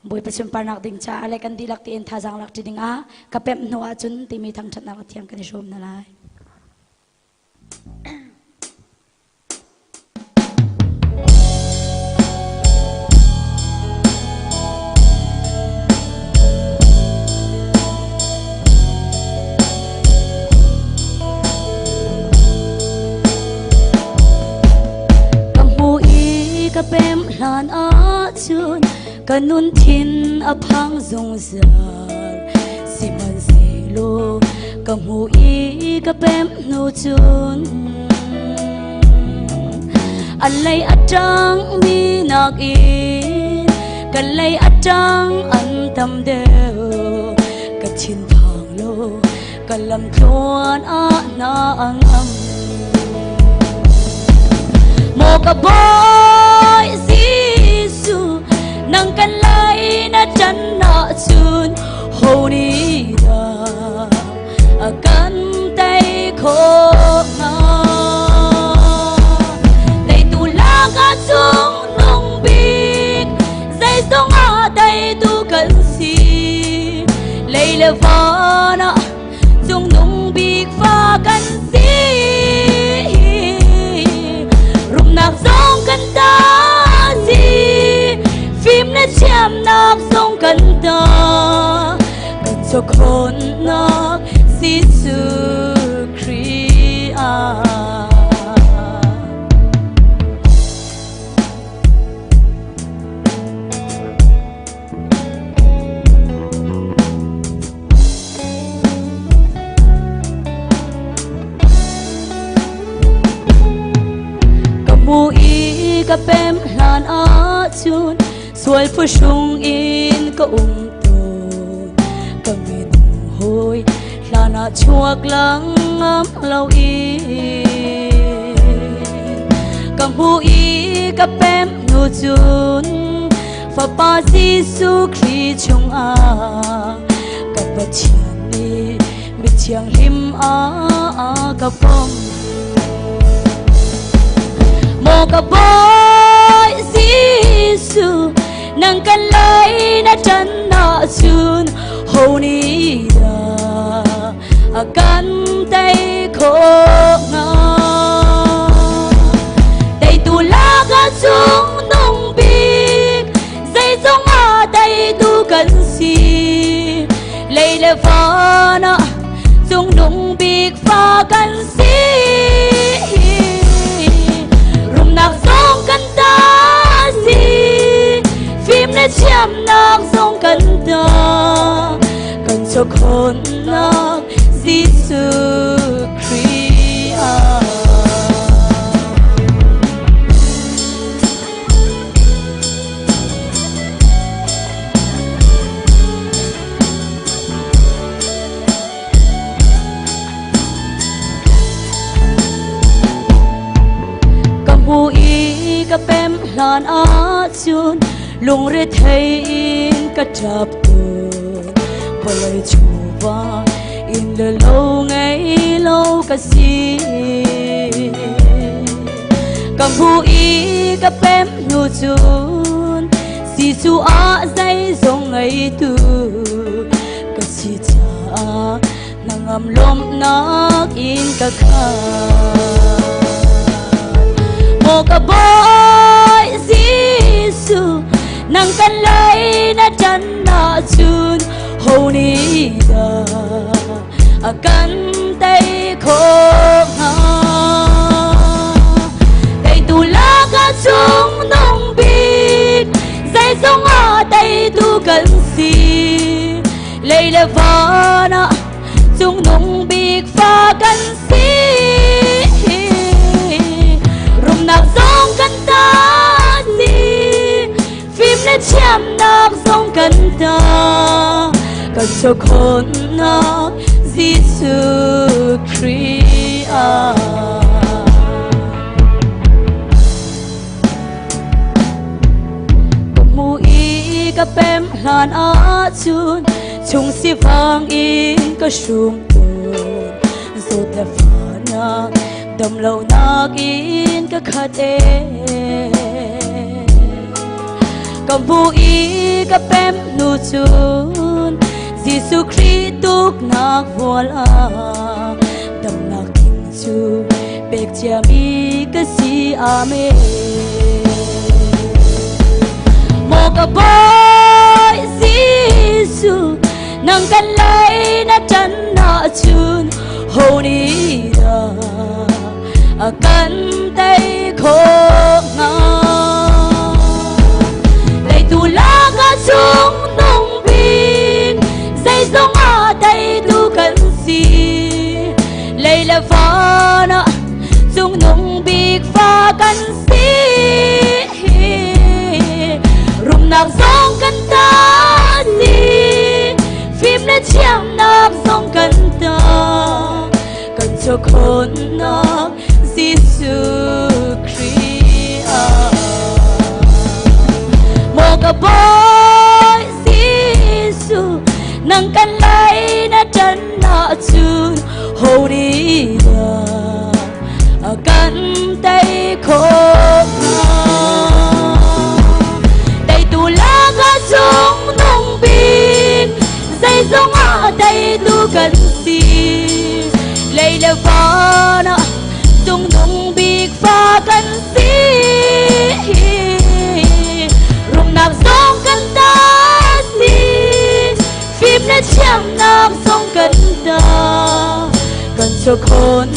bui pasum parnak ding cha ale kan dilak ti in thajang lak ti ding a kapem noa chun ti mi thang that na ka thiam kan shom na lai kapem lan a chun kanun thin a phang zong zar siman selo kamu I kapem no chun alai atang mi nak in kalai atang an tam deu ka chin thang lo kalam chuan a na ang am mo ka boy sisu nang kan lai na chan na chun ho ni da akan tay kho na dai tu la ka chung nong big dai song a dai tu kan si lei le va na chung nong big fa kan si nak song kan ta si phim na chạm nak song kan ta kan cho khôn nak si su kria mu I kapem lan a chun sual phu shung in ka ton kamin hoi lana chuak lang am lau I kamu I kapem nu chun fa pa si su khi chung a ka pa chian ni mi chiang him a ka pom mo ka boy sisu nang kan lai na chan na chun ho ni da akan tay kho nga dai tu la ga chung nong big dai song a dai tu kan si lei le fa na chung nong big fa kan si nak song kan ta si phim na chạm nak song kan ta kan cho khôn nak Giêsu Kria kamu I kapem lan a chun lung re thei in ka chap tu palai chuwa in le lo ngai lo ka si kamu I kapem nu chun si su a zai zong ngai tu ka si cha nangam lom nak in ka kha mo ka boy sisu nang kan lai na chan na chun ho ni da akan tay kho nga dai tu la ka chung nong big dai song a dai tu kan si lei le va na chung nong big fa kan si nak song kan ta si phim na chạm nak song kan ta kan cho khôn nak Giêsu Kria mu I kapem lan a chun chung si vang in ka shum ton zot la fa na đầm lâu nak in ka khat e cầm bu ý cái bém nu chun Giêsu Christ tuk nak vola đầm nak kinh chu bek chia mi cái si amen một cái boy Giêsu nang kan lai na chân na chun hô ni da akan tay khô nga lạy tu la ga chung nong bin dây dong a tay tu kan si lạy la fa na chung nong big fa kan si rum nak song kan ta si phim na chiang nak song kan ta kan cho khôn nak Giêsu Christ một cái boy Giêsu nang kan lai na chân na chun hô đi da kan tay khô tay tu la ga chung nong bin dây dong a tay tu kan si lay la fa na tung nong big fa kan si rung nak song kan ta si phim na chiang nak song kan ta kan cho khôn